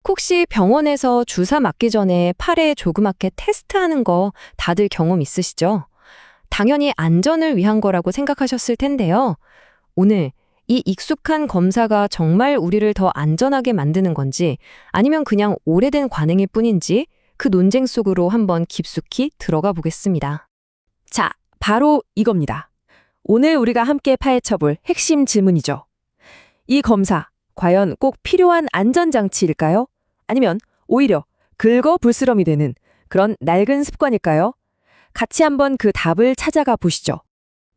혹시 병원에서 주사 맞기 전에 팔에 조그맣게 테스트하는 거 다들 경험 있으시죠? 당연히 안전을 위한 거라고 생각하셨을 텐데요. 오늘 이 익숙한 검사가 정말 우리를 더 안전하게 만드는 건지 아니면 그냥 오래된 관행일 뿐인지 그 논쟁 속으로 한번 깊숙이 들어가 보겠습니다. 자, 바로 이겁니다. 오늘 우리가 함께 파헤쳐볼 핵심 질문이죠. 이 검사, 과연 꼭 필요한 안전장치일까요? 아니면 오히려 긁어불스럼이 되는 그런 낡은 습관일까요? 같이 한번 그 답을 찾아가 보시죠.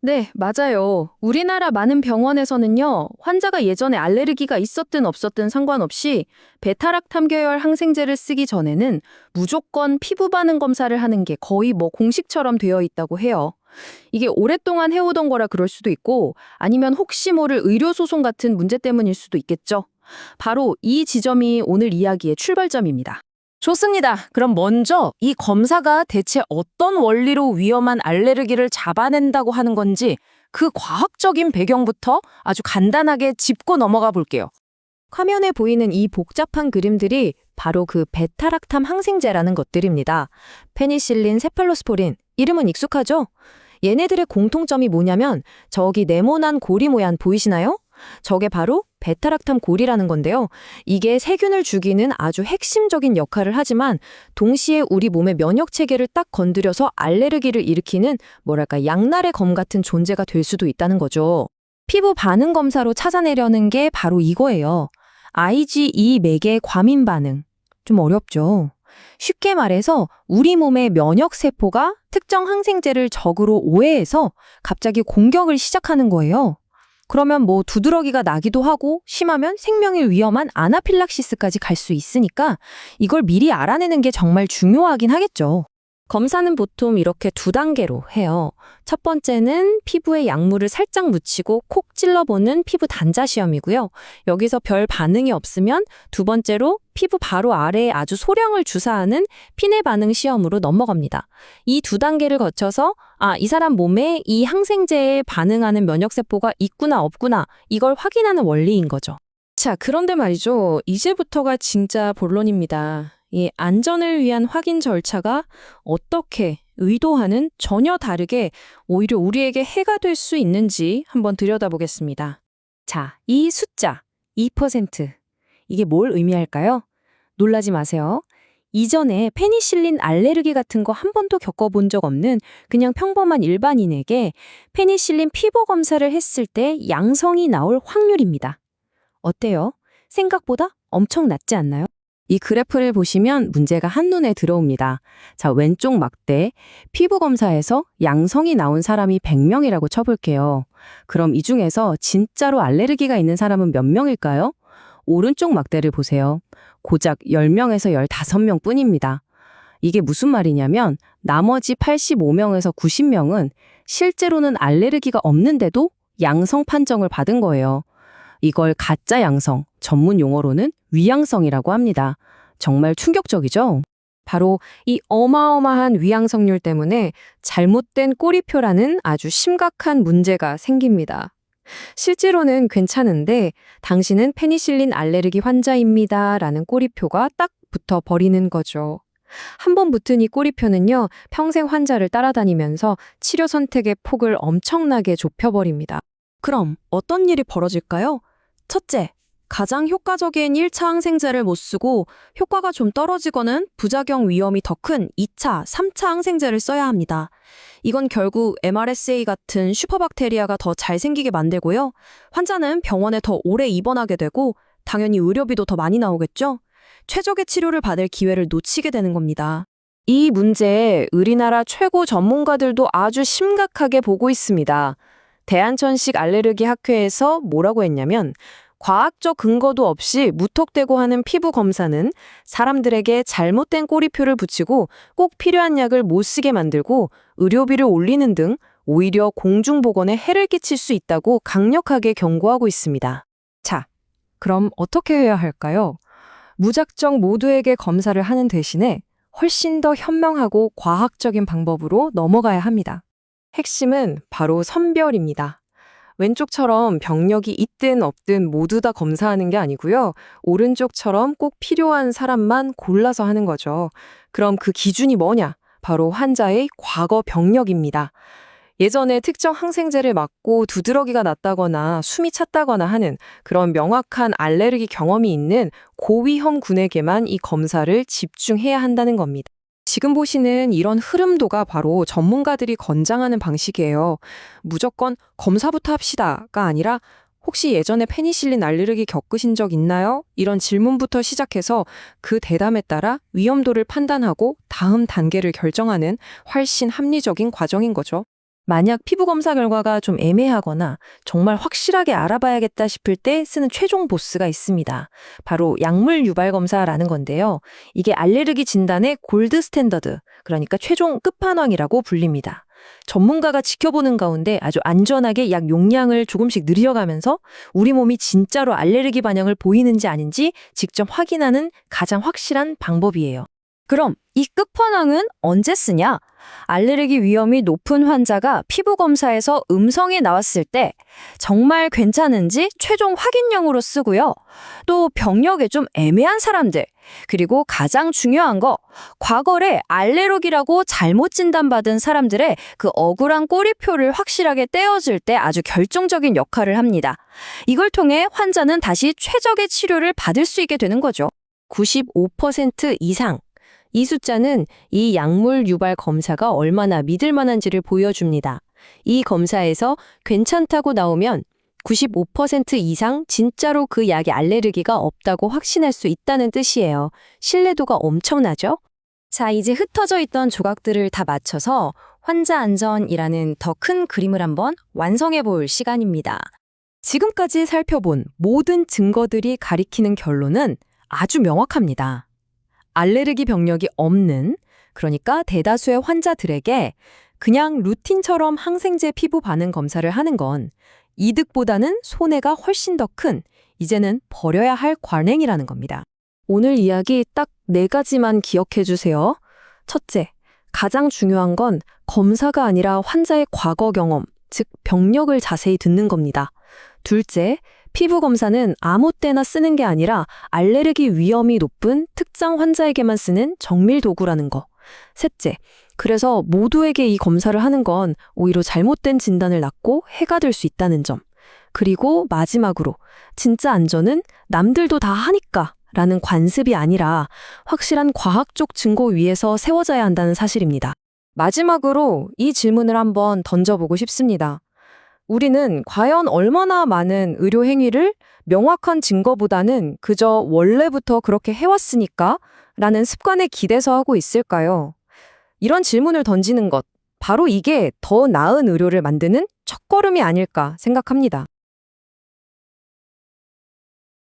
네, 맞아요. 우리나라 많은 병원에서는요, 환자가 예전에 알레르기가 있었든 없었든 상관없이 베타락탐 계열 항생제를 쓰기 전에는 무조건 피부 반응 검사를 하는 게 거의 공식처럼 되어 있다고 해요. 이게 오랫동안 해오던 거라 그럴 수도 있고, 아니면 혹시 모를 의료소송 같은 문제 때문일 수도 있겠죠. 바로 이 지점이 오늘 이야기의 출발점입니다. 좋습니다. 그럼 먼저 이 검사가 대체 어떤 원리로 위험한 알레르기를 잡아낸다고 하는 건지 그 과학적인 배경부터 아주 간단하게 짚고 넘어가 볼게요. 화면에 보이는 이 복잡한 그림들이 바로 그 베타락탐 항생제라는 것들입니다. 페니실린, 세팔로스포린, 이름은 익숙하죠? 얘네들의 공통점이 뭐냐면 저기 네모난 고리 모양 보이시나요? 저게 바로 베타락탐 고리라는 건데요. 이게 세균을 죽이는 아주 핵심적인 역할을 하지만 동시에 우리 몸의 면역 체계를 딱 건드려서 알레르기를 일으키는 양날의 검 같은 존재가 될 수도 있다는 거죠. 피부 반응 검사로 찾아내려는 게 바로 이거예요. IgE 맥의 과민 반응. 좀 어렵죠? 쉽게 말해서 우리 몸의 면역 세포가 특정 항생제를 적으로 오해해서 갑자기 공격을 시작하는 거예요. 그러면 두드러기가 나기도 하고 심하면 생명이 위험한 아나필락시스까지 갈 수 있으니까 이걸 미리 알아내는 게 정말 중요하긴 하겠죠. 검사는 보통 이렇게 2단계로 해요. 첫 번째는 피부에 약물을 살짝 묻히고 콕 찔러보는 피부 단자 시험이고요. 여기서 별 반응이 없으면 두 번째로 피부 바로 아래에 아주 소량을 주사하는 피내 반응 시험으로 넘어갑니다. 이 2단계를 거쳐서 이 사람 몸에 이 항생제에 반응하는 면역세포가 있구나 없구나 이걸 확인하는 원리인 거죠. 자, 그런데 말이죠. 이제부터가 진짜 본론입니다. 이 안전을 위한 확인 절차가 어떻게 의도와는 전혀 다르게 오히려 우리에게 해가 될 수 있는지 한번 들여다보겠습니다. 자, 이 숫자 2%. 이게 뭘 의미할까요? 놀라지 마세요. 이전에 페니실린 알레르기 같은 거 한 번도 겪어본 적 없는 그냥 평범한 일반인에게 페니실린 피부 검사를 했을 때 양성이 나올 확률입니다. 어때요? 생각보다 엄청 낮지 않나요? 이 그래프를 보시면 문제가 한눈에 들어옵니다. 자, 왼쪽 막대, 피부 검사에서 양성이 나온 사람이 100명이라고 쳐볼게요. 그럼 이 중에서 진짜로 알레르기가 있는 사람은 몇 명일까요? 오른쪽 막대를 보세요. 고작 10명에서 15명 뿐입니다. 이게 무슨 말이냐면 나머지 85명에서 90명은 실제로는 알레르기가 없는데도 양성 판정을 받은 거예요. 이걸 가짜 양성, 전문 용어로는 위양성이라고 합니다. 정말 충격적이죠? 바로 이 어마어마한 위양성률 때문에 잘못된 꼬리표라는 아주 심각한 문제가 생깁니다. 실제로는 괜찮은데 당신은 페니실린 알레르기 환자입니다 라는 꼬리표가 딱 붙어 버리는 거죠. 한 번 붙은 이 꼬리표는요, 평생 환자를 따라다니면서 치료 선택의 폭을 엄청나게 좁혀버립니다. 그럼 어떤 일이 벌어질까요? 첫째, 가장 효과적인 1차 항생제를 못 쓰고 효과가 좀 떨어지거는 부작용 위험이 더 큰 2차, 3차 항생제를 써야 합니다. 이건 결국 MRSA 같은 슈퍼박테리아가 더 잘 생기게 만들고요. 환자는 병원에 더 오래 입원하게 되고 당연히 의료비도 더 많이 나오겠죠? 최적의 치료를 받을 기회를 놓치게 되는 겁니다. 이 문제에 우리나라 최고 전문가들도 아주 심각하게 보고 있습니다. 대한천식 알레르기 학회에서 뭐라고 했냐면 과학적 근거도 없이 무턱대고 하는 피부 검사는 사람들에게 잘못된 꼬리표를 붙이고 꼭 필요한 약을 못 쓰게 만들고 의료비를 올리는 등 오히려 공중보건에 해를 끼칠 수 있다고 강력하게 경고하고 있습니다. 자, 그럼 어떻게 해야 할까요? 무작정 모두에게 검사를 하는 대신에 훨씬 더 현명하고 과학적인 방법으로 넘어가야 합니다. 핵심은 바로 선별입니다. 왼쪽처럼 병력이 있든 없든 모두 다 검사하는 게 아니고요. 오른쪽처럼 꼭 필요한 사람만 골라서 하는 거죠. 그럼 그 기준이 뭐냐? 바로 환자의 과거 병력입니다. 예전에 특정 항생제를 맞고 두드러기가 났다거나 숨이 찼다거나 하는 그런 명확한 알레르기 경험이 있는 고위험군에게만 이 검사를 집중해야 한다는 겁니다. 지금 보시는 이런 흐름도가 바로 전문가들이 권장하는 방식이에요. 무조건 검사부터 합시다가 아니라 혹시 예전에 페니실린 알레르기 겪으신 적 있나요? 이런 질문부터 시작해서 그 대담에 따라 위험도를 판단하고 다음 단계를 결정하는 훨씬 합리적인 과정인 거죠. 만약 피부 검사 결과가 좀 애매하거나 정말 확실하게 알아봐야겠다 싶을 때 쓰는 최종 보스가 있습니다. 바로 약물 유발 검사라는 건데요. 이게 알레르기 진단의 골드 스탠더드, 그러니까 최종 끝판왕이라고 불립니다. 전문가가 지켜보는 가운데 아주 안전하게 약 용량을 조금씩 늘려가면서 우리 몸이 진짜로 알레르기 반응을 보이는지 아닌지 직접 확인하는 가장 확실한 방법이에요. 그럼 이 끝판왕은 언제 쓰냐? 알레르기 위험이 높은 환자가 피부 검사에서 음성이 나왔을 때 정말 괜찮은지 최종 확인용으로 쓰고요. 또 병력에 좀 애매한 사람들, 그리고 가장 중요한 거, 과거에 알레르기라고 잘못 진단받은 사람들의 그 억울한 꼬리표를 확실하게 떼어줄 때 아주 결정적인 역할을 합니다. 이걸 통해 환자는 다시 최적의 치료를 받을 수 있게 되는 거죠. 95% 이상. 이 숫자는 이 약물 유발 검사가 얼마나 믿을 만한지를 보여줍니다. 이 검사에서 괜찮다고 나오면 95% 이상 진짜로 그 약에 알레르기가 없다고 확신할 수 있다는 뜻이에요. 신뢰도가 엄청나죠? 자, 이제 흩어져 있던 조각들을 다 맞춰서 환자 안전이라는 더 큰 그림을 한번 완성해 볼 시간입니다. 지금까지 살펴본 모든 증거들이 가리키는 결론은 아주 명확합니다. 알레르기 병력이 없는, 그러니까 대다수의 환자들에게 그냥 루틴처럼 항생제 피부 반응 검사를 하는 건 이득보다는 손해가 훨씬 더 큰, 이제는 버려야 할 관행이라는 겁니다. 오늘 이야기 딱 4가지만 기억해 주세요. 첫째, 가장 중요한 건 검사가 아니라 환자의 과거 경험, 즉 병력을 자세히 듣는 겁니다. 둘째, 피부 검사는 아무 때나 쓰는 게 아니라 알레르기 위험이 높은 특정 환자에게만 쓰는 정밀 도구라는 거. 셋째, 그래서 모두에게 이 검사를 하는 건 오히려 잘못된 진단을 낳고 해가 될 수 있다는 점. 그리고 마지막으로 진짜 안전은 남들도 다 하니까 라는 관습이 아니라 확실한 과학적 증거 위에서 세워져야 한다는 사실입니다. 마지막으로 이 질문을 한번 던져보고 싶습니다. 우리는 과연 얼마나 많은 의료 행위를 명확한 증거보다는 그저 원래부터 그렇게 해왔으니까 라는 습관에 기대서 하고 있을까요? 이런 질문을 던지는 것, 바로 이게 더 나은 의료를 만드는 첫걸음이 아닐까 생각합니다.